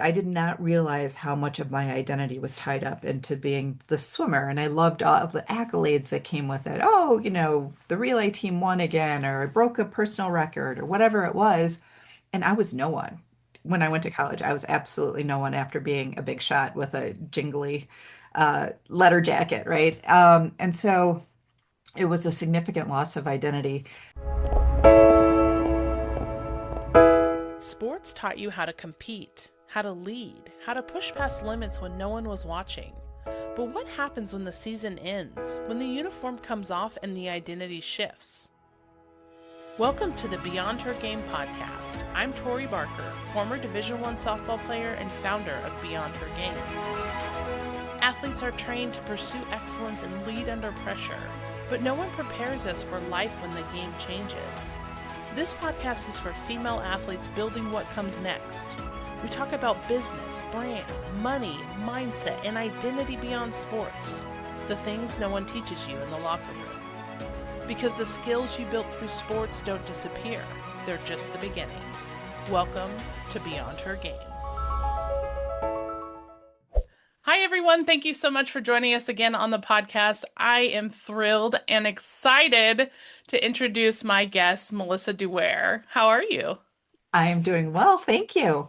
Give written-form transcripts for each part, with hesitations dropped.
I did not realize how much of my identity was tied up into being the swimmer, and I loved all of the accolades that came with it. Oh, the relay team won again, or I broke a personal record, or whatever it was. And I was no one. When I went to college, I was absolutely no one after being a big shot with a jingly letter jacket, right? And so it was a significant loss of identity. Sports taught you how to compete, how to lead, how to push past limits when no one was watching. But what happens when the season ends, when the uniform comes off and the identity shifts? Welcome to the Beyond Her Game podcast. I'm Tori Barker, former Division I softball player and founder of Beyond Her Game. Athletes are trained to pursue excellence and lead under pressure, but no one prepares us for life when the game changes. This podcast is for female athletes building what comes next. We talk about business, brand, money, mindset, and identity beyond sports. The things no one teaches you in the locker room. Because the skills you built through sports don't disappear. They're just the beginning. Welcome to Beyond Her Game. Hi, everyone. Thank you so much for joining us again on the podcast. I am thrilled and excited to introduce my guest, Melissa Douaire. How are you? I am doing well, thank you.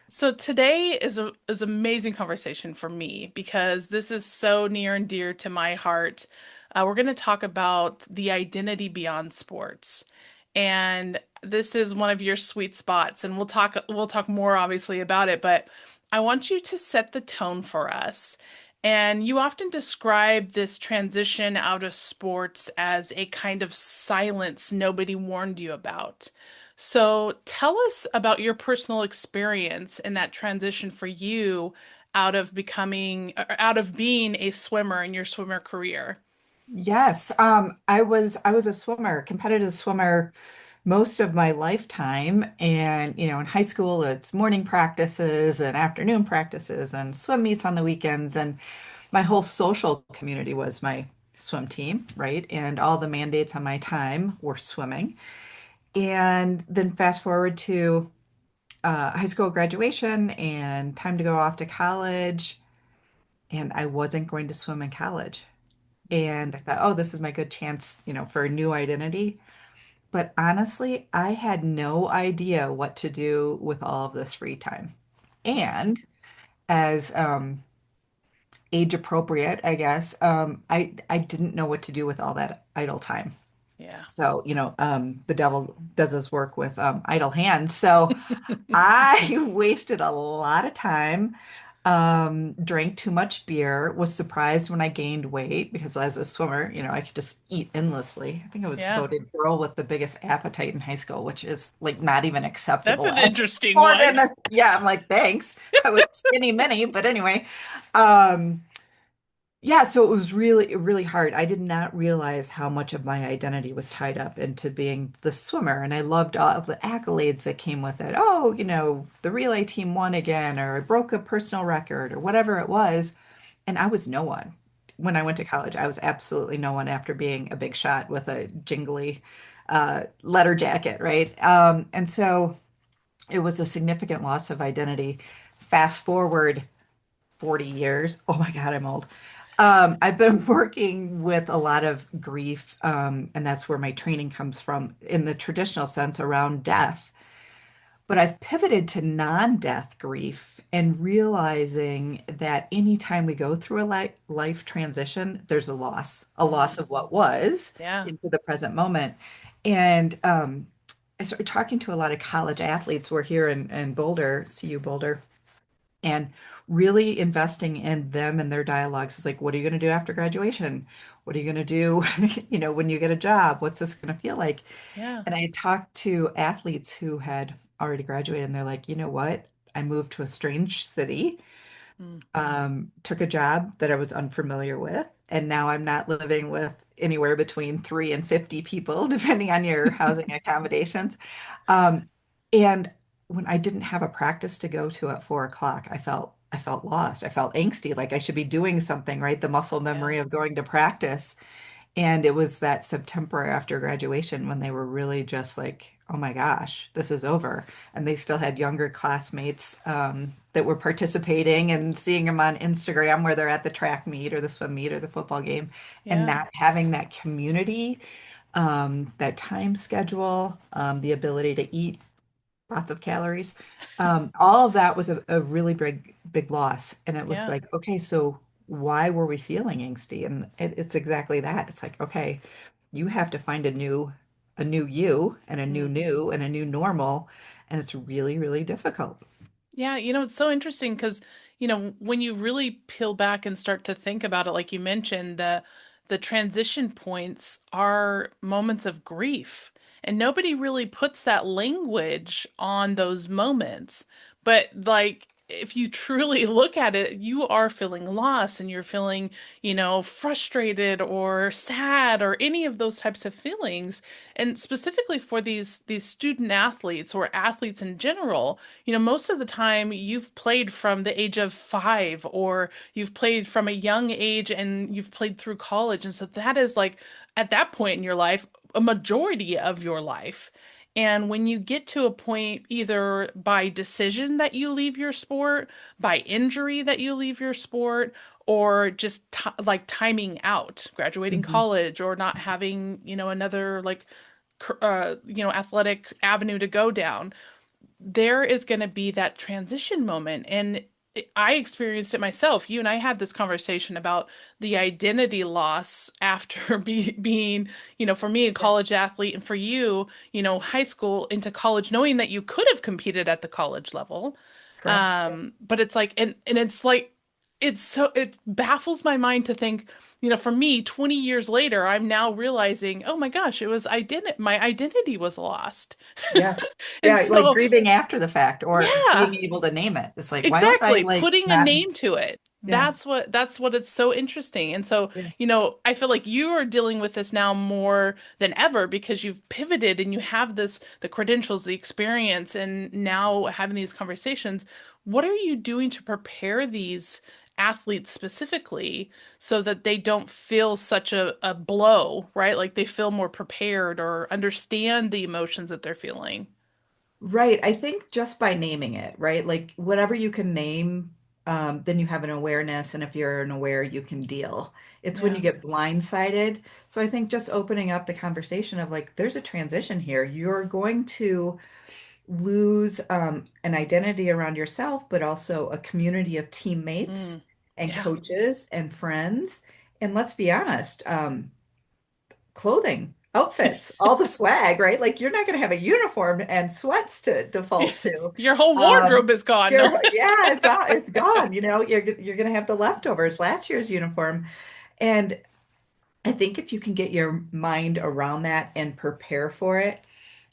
So today is amazing conversation for me because this is so near and dear to my heart. We're going to talk about the identity beyond sports, and this is one of your sweet spots. And we'll talk more obviously about it, but I want you to set the tone for us. And you often describe this transition out of sports as a kind of silence nobody warned you about. So tell us about your personal experience in that transition for you out of being a swimmer in your swimmer career. Yes, I was a swimmer, competitive swimmer most of my lifetime. And, in high school, it's morning practices and afternoon practices and swim meets on the weekends. And my whole social community was my swim team, right? And all the mandates on my time were swimming. And then fast forward to high school graduation and time to go off to college. And I wasn't going to swim in college. And I thought, oh, this is my good chance, for a new identity. But honestly, I had no idea what to do with all of this free time. And as age appropriate, I guess, I didn't know what to do with all that idle time. Yeah. So, the devil does his work with idle hands. So I wasted a lot of time, drank too much beer, was surprised when I gained weight because as a swimmer, I could just eat endlessly. I think I was Yeah. voted girl with the biggest appetite in high school, which is like not even That's acceptable an interesting anymore. one. Yeah, I'm like, thanks. I was skinny mini, but anyway. Um, yeah, so it was really, really hard. I did not realize how much of my identity was tied up into being the swimmer, and I loved all of the accolades that came with it. Oh, the relay team won again, or I broke a personal record, or whatever it was. And I was no one. When I went to college, I was absolutely no one after being a big shot with a jingly letter jacket, right? And so it was a significant loss of identity. Fast forward 40 years. Oh my God, I'm old. I've been working with a lot of grief, and that's where my training comes from in the traditional sense around death. But I've pivoted to non-death grief and realizing that anytime we go through a life transition, there's a loss Mm, of what was yeah. into the present moment. And I started talking to a lot of college athletes. We're here in Boulder, CU Boulder, and really investing in them and their dialogues is like, what are you going to do after graduation? What are you going to do, when you get a job? What's this going to feel like? Yeah. And I talked to athletes who had already graduated, and they're like, you know what? I moved to a strange city, Mm. took a job that I was unfamiliar with, and now I'm not living with anywhere between 3 and 50 people, depending on your housing accommodations. Um, and when I didn't have a practice to go to at 4 o'clock, I felt lost. I felt angsty, like I should be doing something, right? The muscle Yeah. memory of going to practice. And it was that September after graduation when they were really just like, oh my gosh, this is over. And they still had younger classmates that were participating and seeing them on Instagram where they're at the track meet or the swim meet or the football game and Yeah. not having that community, that time schedule, the ability to eat lots of calories. All of that was a really big loss. And it was Yeah. like, okay, so why were we feeling angsty? And it's exactly that. It's like, okay, you have to find a new you and a Mm. new and a new normal. And it's really, really difficult. Yeah, it's so interesting because, when you really peel back and start to think about it, like you mentioned, the transition points are moments of grief. And nobody really puts that language on those moments. But like if you truly look at it, you are feeling lost and you're feeling, frustrated or sad or any of those types of feelings. And specifically for these student athletes or athletes in general, most of the time you've played from the age of 5 or you've played from a young age and you've played through college. And so that is like at that point in your life, a majority of your life. And when you get to a point, either by decision that you leave your sport, by injury that you leave your sport, or just like timing out, graduating Mhm. college, or not having, another like, athletic avenue to go down, there is going to be that transition moment. And I experienced it myself. You and I had this conversation about the identity loss after being, for me, a Yeah, college athlete, and for you, high school into college, knowing that you could have competed at the college level. correct. But it's like, and it's like, it baffles my mind to think, for me, 20 years later, I'm now realizing, oh my gosh, my identity was lost. Yeah. And Yeah, like so, grieving after the fact or being yeah, able to name it. It's like, why was I exactly. like Putting a not? name to it. Yeah. That's what it's so interesting. And so, Yeah. I feel like you are dealing with this now more than ever because you've pivoted and you have the credentials, the experience, and now having these conversations. What are you doing to prepare these athletes specifically so that they don't feel such a blow, right? Like they feel more prepared or understand the emotions that they're feeling. Right. I think just by naming it, right? Like whatever you can name, then you have an awareness. And if you're an aware, you can deal. It's when you Yeah. get blindsided. So I think just opening up the conversation of like, there's a transition here. You're going to lose an identity around yourself, but also a community of teammates Mm. and Yeah. coaches and friends. And let's be honest, clothing, outfits, all the swag, right? Like you're not going to have a uniform and sweats to default to. Your whole Um, wardrobe is gone. No. yeah, it's gone. You know, you're going to have the leftovers, last year's uniform. And I think if you can get your mind around that and prepare for it,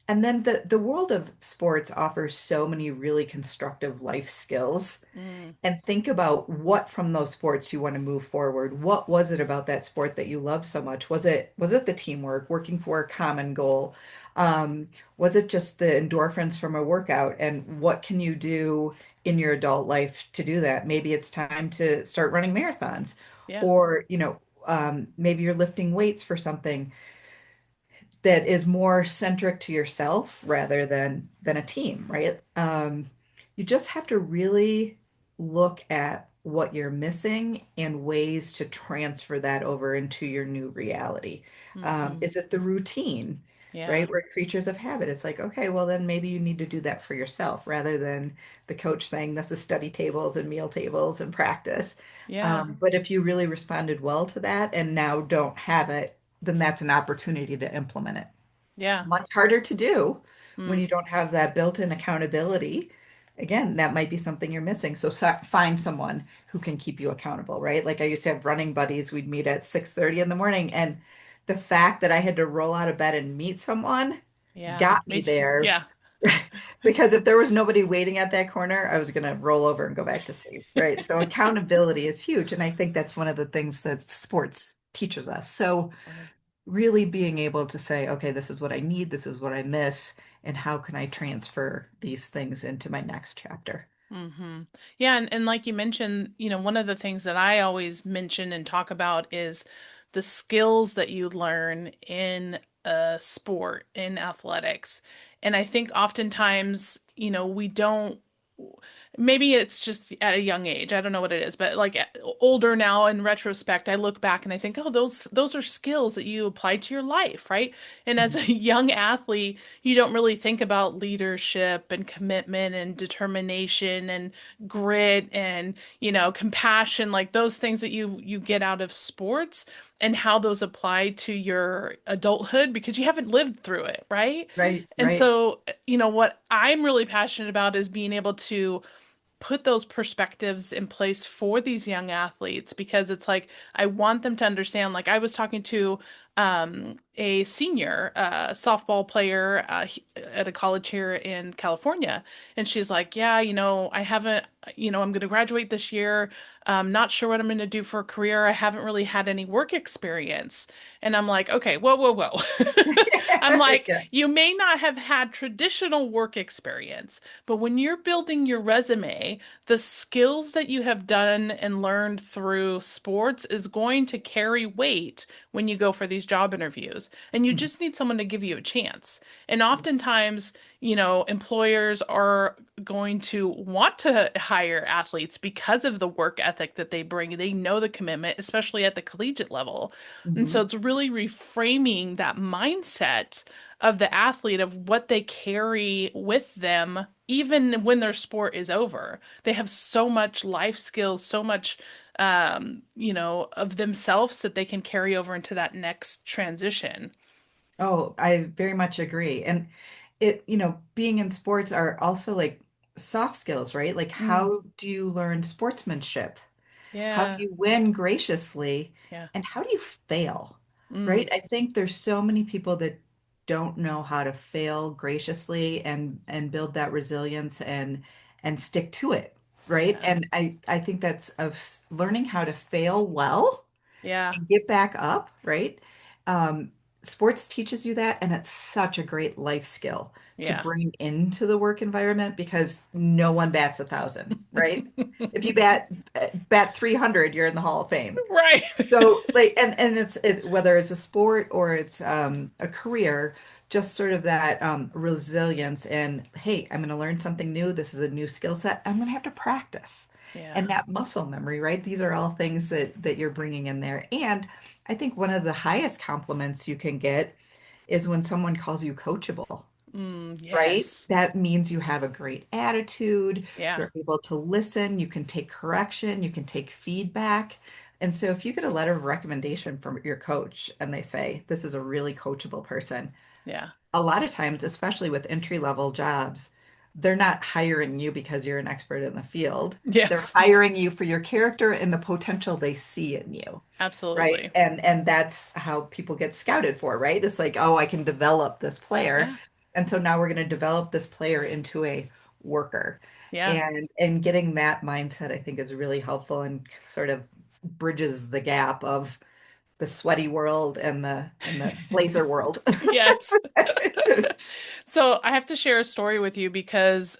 and then the world of sports offers so many really constructive life skills Mm. and think about what from those sports you want to move forward. What was it about that sport that you love so much? Was it the teamwork, working for a common goal? Was it just the endorphins from a workout? And what can you do in your adult life to do that? Maybe it's time to start running marathons, Yeah. or maybe you're lifting weights for something that is more centric to yourself rather than a team, right? You just have to really look at what you're missing and ways to transfer that over into your new reality. Hmm. Is it the routine, Yeah. right? We're creatures of habit. It's like, okay, well, then maybe you need to do that for yourself rather than the coach saying this is study tables and meal tables and practice. Yeah. But if you really responded well to that and now don't have it, then that's an opportunity to implement it. Yeah. Much harder to do when Mm. you don't have that built-in accountability. Again, that might be something you're missing. So find someone who can keep you accountable, right? Like I used to have running buddies. We'd meet at 6:30 in the morning, and the fact that I had to roll out of bed and meet someone Yeah. got me there. Yeah. Because if there was nobody waiting at that corner, I was going to roll over and go back to sleep, right? So accountability is huge, and I think that's one of the things that sports teaches us. So Right. really being able to say, okay, this is what I need, this is what I miss, and how can I transfer these things into my next chapter? Hmm. Yeah, and like you mentioned, one of the things that I always mention and talk about is the skills that you learn in a sport, in athletics. And I think oftentimes, we don't, maybe it's just at a young age. I don't know what it is, but like older now in retrospect, I look back and I think, oh, those are skills that you apply to your life, right? And as Mhm. a young athlete, you don't really think about leadership and commitment and determination and grit and, compassion, like those things that you get out of sports and how those apply to your adulthood because you haven't lived through it, right? Right, And right. so, what I'm really passionate about is being able to put those perspectives in place for these young athletes because it's like I want them to understand. Like I was talking to a senior softball player at a college here in California, and she's like, "Yeah, I haven't, I'm going to graduate this year. I'm not sure what I'm going to do for a career. I haven't really had any work experience." And I'm like, "Okay, whoa, whoa, whoa." I'm like, Yeah. "You may not have had traditional work experience." But when you're building your resume, the skills that you have done and learned through sports is going to carry weight when you go for these job interviews. And you Mhm. just need someone to give you a chance. And oftentimes, employers are going to want to hire athletes because of the work ethic that they bring. They know the commitment, especially at the collegiate level. And so Mhm. it's really reframing that mindset of the athlete of what they carry with them even when their sport is over. They have so much life skills, so much of themselves that they can carry over into that next transition. Oh, I very much agree. And being in sports are also like soft skills, right? Like Mm, how do you learn sportsmanship? How do yeah, you win graciously? yeah. And how do you fail? Mm, Right? I think there's so many people that don't know how to fail graciously and build that resilience and stick to it, right? yeah, And I think that's learning how to fail well yeah, and get back up, right? Um, Sports teaches you that, and it's such a great life skill to yeah. bring into the work environment because no one bats 1,000, right? If you bat 300, you're in the Hall of Fame. Right. So like and whether it's a sport or it's a career, just sort of that resilience and hey, I'm going to learn something new. This is a new skill set. I'm going to have to practice. And Yeah. that muscle memory, right? These are all things that you're bringing in there. And I think one of the highest compliments you can get is when someone calls you coachable, right? Yes. That means you have a great attitude, Yeah. you're able to listen, you can take correction, you can take feedback. And so if you get a letter of recommendation from your coach and they say, this is a really coachable person, Yeah. a lot of times, especially with entry-level jobs, they're not hiring you because you're an expert in the field. They're Yes. hiring you for your character and the potential they see in you. Right. Absolutely. And that's how people get scouted for, right? It's like, oh, I can develop this player. Yeah. And so now we're going to develop this player into a worker. Yeah. And getting that mindset, I think, is really helpful and sort of bridges the gap of the sweaty world and the blazer world. Yes. So I have to share a story with you because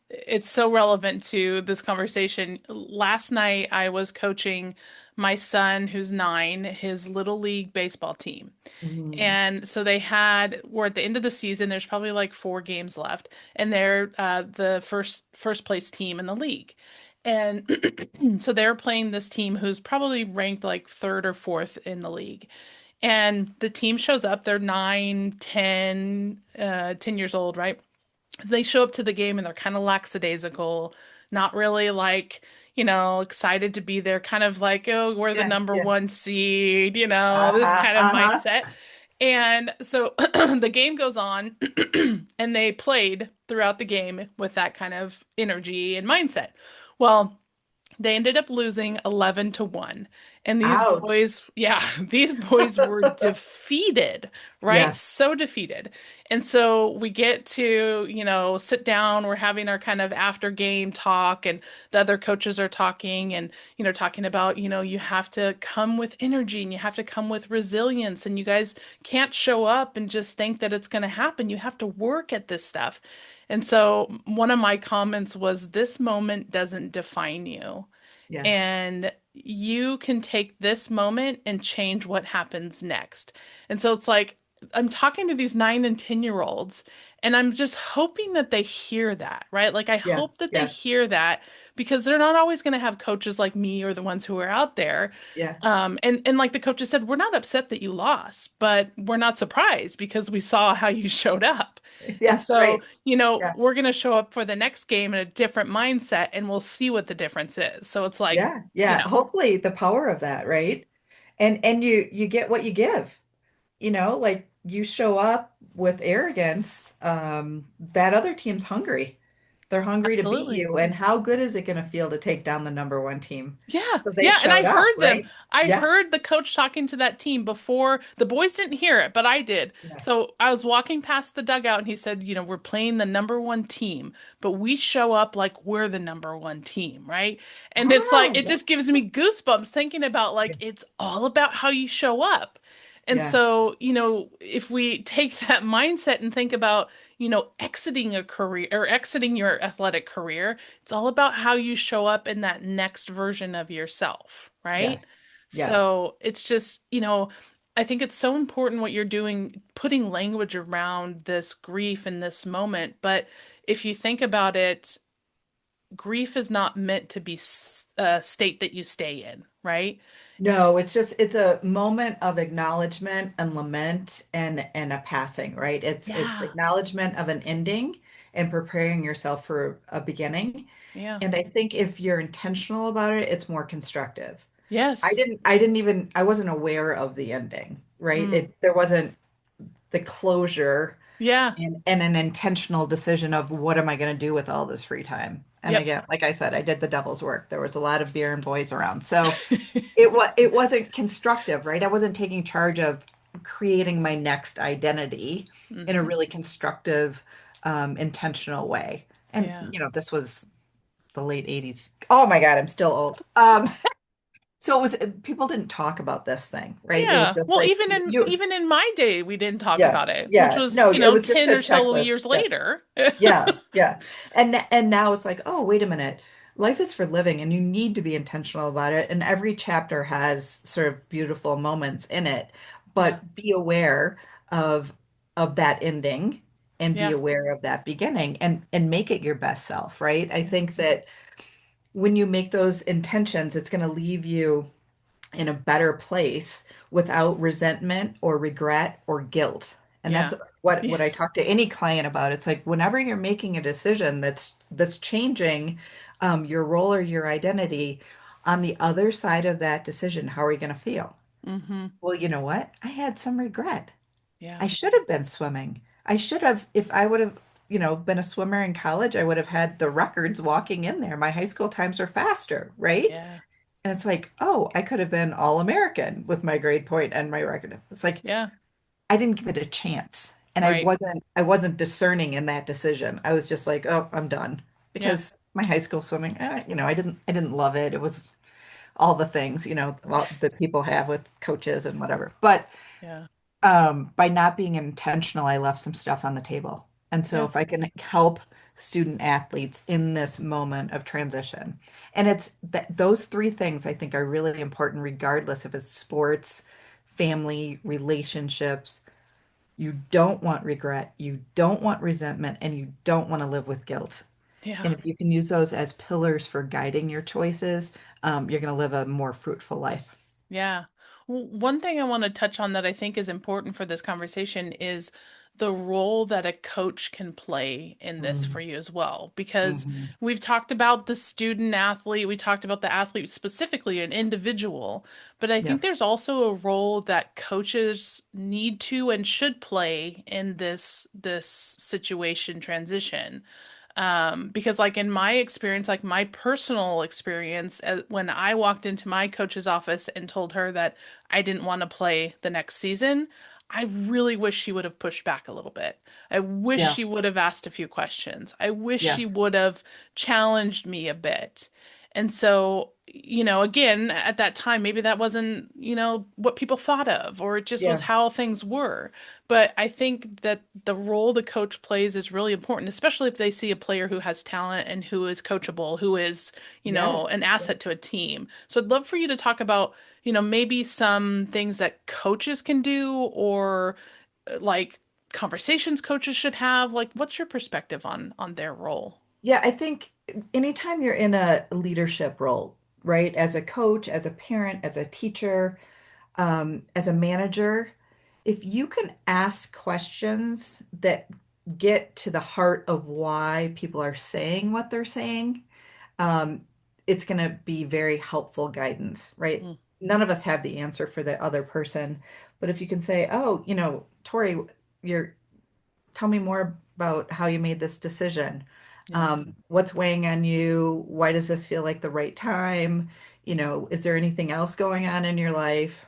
it's so relevant to this conversation. Last night I was coaching my son, who's 9, his little league baseball team. Mhm. And so we're at the end of the season. There's probably like 4 games left, and they're the first place team in the league. And so they're playing this team who's probably ranked like third or fourth in the league. And the team shows up. They're 9, 10, 10 years old, right? They show up to the game and they're kind of lackadaisical, not really like, excited to be there, kind of like, oh, we're the Yeah, number yeah. one seed, this Uh-huh, kind of uh-huh. mindset. And so the game goes on and they played throughout the game with that kind of energy and mindset. Well, they ended up losing 11 to 1. And these Ouch. boys, yeah, these boys were defeated, right? Yes. So defeated. And so we get to, sit down, we're having our kind of after game talk, and the other coaches are talking and, talking about, you have to come with energy and you have to come with resilience, and you guys can't show up and just think that it's going to happen. You have to work at this stuff. And so one of my comments was, this moment doesn't define you. Yes. and you can take this moment and change what happens next. And so it's like I'm talking to these 9 and 10-year-olds, and I'm just hoping that they hear that, right? Like I hope Yes. that they Yeah. hear that because they're not always going to have coaches like me or the ones who are out there. Yeah. And like the coaches said, we're not upset that you lost, but we're not surprised because we saw how you showed up. And Yeah. so, Right. Yeah. we're going to show up for the next game in a different mindset and we'll see what the difference is. So it's like, Yeah. Yeah. Hopefully the power of that, right? And you get what you give. Like you show up with arrogance, that other team's hungry. They're hungry to beat absolutely. you. And how good is it going to feel to take down the number one team? Yeah, So they yeah, and I showed up, heard them. right? I Yeah. heard the coach talking to that team before. The boys didn't hear it, but I did. Yeah. So I was walking past the dugout and he said, we're playing the number one team, but we show up like we're the number one team, right? And it's like Ah, it yeah. just gives me goosebumps thinking about like Yes. it's all about how you show up. And Yeah. so, if we take that mindset and think about, exiting a career or exiting your athletic career, it's all about how you show up in that next version of yourself, right? Yes. Yes. So it's just, I think it's so important what you're doing, putting language around this grief in this moment. But if you think about it, grief is not meant to be a state that you stay in, right? No, it's a moment of acknowledgement and lament and a passing, right? It's Yeah, acknowledgement of an ending and preparing yourself for a beginning. yeah, And I think if you're intentional about it, it's more constructive. yes, I wasn't aware of the ending, right? mm, There wasn't the closure yeah, and an intentional decision of what am I going to do with all this free time. And yep. again, like I said, I did the devil's work. There was a lot of beer and boys around. So it wasn't constructive, right? I wasn't taking charge of creating my next identity in a Hmm. really constructive, intentional way. And Yeah. this was the late 80s. Oh my God, I'm still old. So it was people didn't talk about this thing, right? It was Yeah. just Well, like even in my day, we didn't talk yeah, about it, which yeah. was, No, it was just 10 a or so checklist. years Yeah. later. Yeah, yeah. And now it's like, oh, wait a minute. Life is for living and you need to be intentional about it. And every chapter has sort of beautiful moments in it, Yeah. but be aware of that ending and be Yeah. aware of that beginning and make it your best self, right? I Yeah. think that when you make those intentions, it's going to leave you in a better place without resentment or regret or guilt. And that's Yeah. what I Yes. talk to any client about. It's like whenever you're making a decision that's changing your role or your identity, on the other side of that decision, how are you going to feel? Mm-hmm. Well, you know what? I had some regret. Yeah. I should have been swimming. I should have, if I would have, been a swimmer in college, I would have had the records walking in there. My high school times are faster, right? Yeah. And it's like, oh, I could have been all American with my grade point and my record. It's like Yeah. I didn't give it a chance. And Right. I wasn't discerning in that decision. I was just like, oh, I'm done. Yeah. Because my high school swimming, I didn't love it. It was all the things, that people have with coaches and whatever. But Yeah. by not being intentional, I left some stuff on the table. And so Yeah. if I can help student athletes in this moment of transition, and it's that those three things I think are really important, regardless if it's sports, family, relationships. You don't want regret, you don't want resentment, and you don't want to live with guilt. Yeah. And if you can use those as pillars for guiding your choices, you're going to live a more fruitful life. Yeah. One thing I want to touch on that I think is important for this conversation is the role that a coach can play in this for Mm, you as well. Because mhm. we've talked about the student athlete, we talked about the athlete specifically, an individual, but I Yeah, think there's also a role that coaches need to and should play in this situation transition. Because like in my experience, like my personal experience, when I walked into my coach's office and told her that I didn't want to play the next season, I really wish she would have pushed back a little bit. I wish yeah, she would have asked a few questions. I wish she yes, would have challenged me a bit. And so, again, at that time, maybe that wasn't, what people thought of, or it just was Yeah. how things were. But I think that the role the coach plays is really important, especially if they see a player who has talent and who is coachable, who is, Yes. an asset to a team. So I'd love for you to talk about, maybe some things that coaches can do, or like conversations coaches should have. Like, what's your perspective on their role? Yeah, I think anytime you're in a leadership role, right, as a coach, as a parent, as a teacher, as a manager, if you can ask questions that get to the heart of why people are saying what they're saying, um, it's going to be very helpful guidance, right? Mm, None of us have the answer for the other person, but if you can say, "Oh, Tori, you're tell me more about how you made this decision. yeah, What's weighing on you? Why does this feel like the right time? Is there anything else going on in your life?"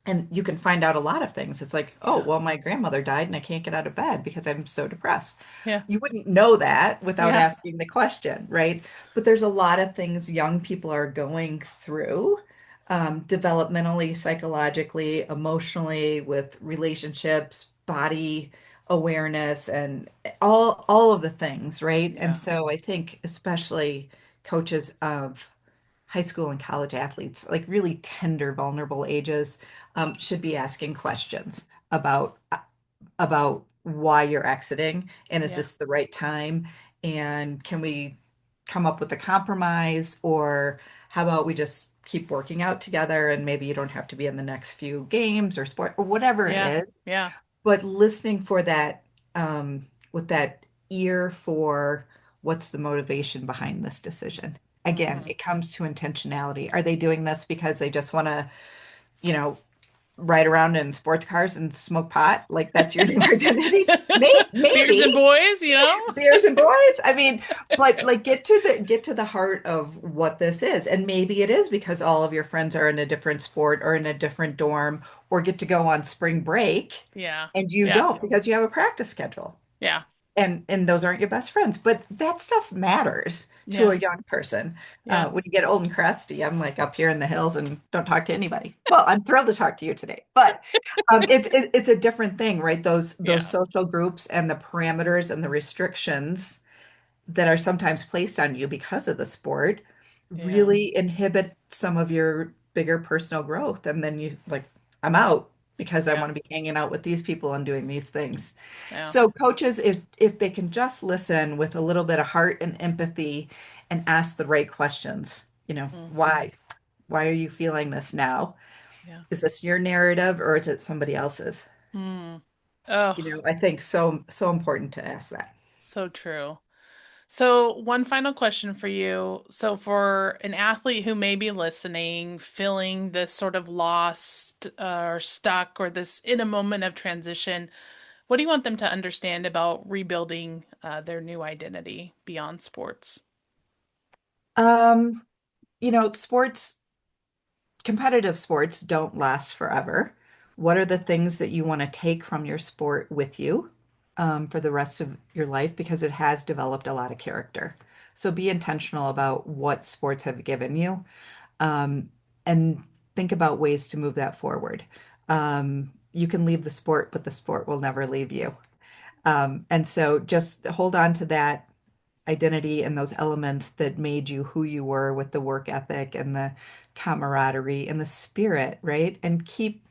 And you can find out a lot of things. It's like, oh, yeah, well, my grandmother died and I can't get out of bed because I'm so depressed. yeah, You wouldn't know that without yeah, asking the question, right? But there's a lot of things young people are going through, developmentally, psychologically, emotionally, with relationships, body awareness, and all of the things, right? And yeah, so I think especially coaches of high school and college athletes, like really tender, vulnerable ages, should be asking questions about why you're exiting and is yeah, this the right time and can we come up with a compromise, or how about we just keep working out together and maybe you don't have to be in the next few games or sport or whatever it yeah, is, yeah. but listening for that, with that ear for what's the motivation behind this decision. Again, Hmm. it comes to intentionality. Are they doing this because they just want to, you know, ride around in sports cars and smoke pot? Like that's your new identity? Beers and Maybe boys. beers and boys. I mean, but like get to the heart of what this is. And maybe it is because all of your friends are in a different sport or in a different dorm or get to go on spring break Yeah, and you yeah, don't because you have a practice schedule. yeah, And those aren't your best friends, but that stuff matters to yeah, a young person. yeah, When you get old and crusty, I'm like up here in the hills and don't talk to anybody. Well, I'm thrilled to talk to you today, but it's a different thing, right? Those yeah, social groups and the parameters and the restrictions that are sometimes placed on you because of the sport yeah, really inhibit some of your bigger personal growth. And then you like, I'm out because I yeah, want to be hanging out with these people and doing these things. yeah. So coaches, if they can just listen with a little bit of heart and empathy and ask the right questions, Mm, why? Why are you feeling this now? yeah. Is this your narrative or is it somebody else's? Mm. Oh, I think so important to ask that. so true. So, one final question for you. So, for an athlete who may be listening, feeling this sort of lost or stuck or this in a moment of transition, what do you want them to understand about rebuilding their new identity beyond sports? Um, sports, competitive sports don't last forever. What are the things that you want to take from your sport with you, for the rest of your life? Because it has developed a lot of character. So be intentional about what sports have given you, um, and think about ways to move that forward. You can leave the sport, but the sport will never leave you. And so just hold on to that identity and those elements that made you who you were, with the work ethic and the camaraderie and the spirit, right? And keep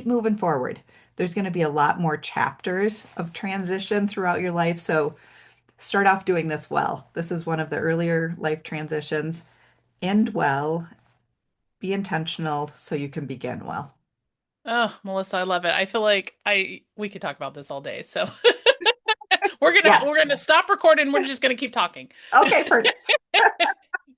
moving forward. There's going to be a lot more chapters of transition throughout your life. So start off doing this well. This is one of the earlier life transitions. End well, be intentional so you can begin well. Oh, Melissa, I love it. I feel like I we could talk about this all day. So we're Yes. gonna stop recording. We're just gonna keep talking. Okay, perfect.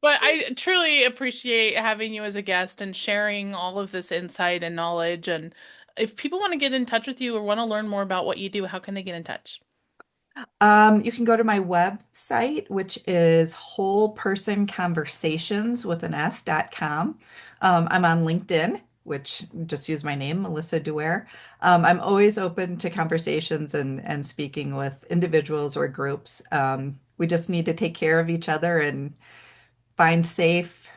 But I truly appreciate having you as a guest and sharing all of this insight and knowledge. And if people want to get in touch with you or want to learn more about what you do, how can they get in touch? You can go to my website, which is wholepersonconversations with an S.com. I'm on LinkedIn, which just use my name, Melissa Douaire. I'm always open to conversations and speaking with individuals or groups. We just need to take care of each other and find safe,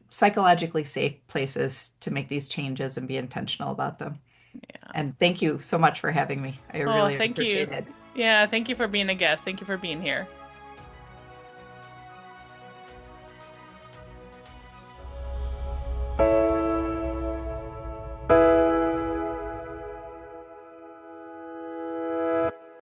psychologically safe places to make these changes and be intentional about them. Yeah. And thank you so much for having me. I Oh, really thank you. appreciate it. Yeah, thank you for being a guest. Thank you for being here.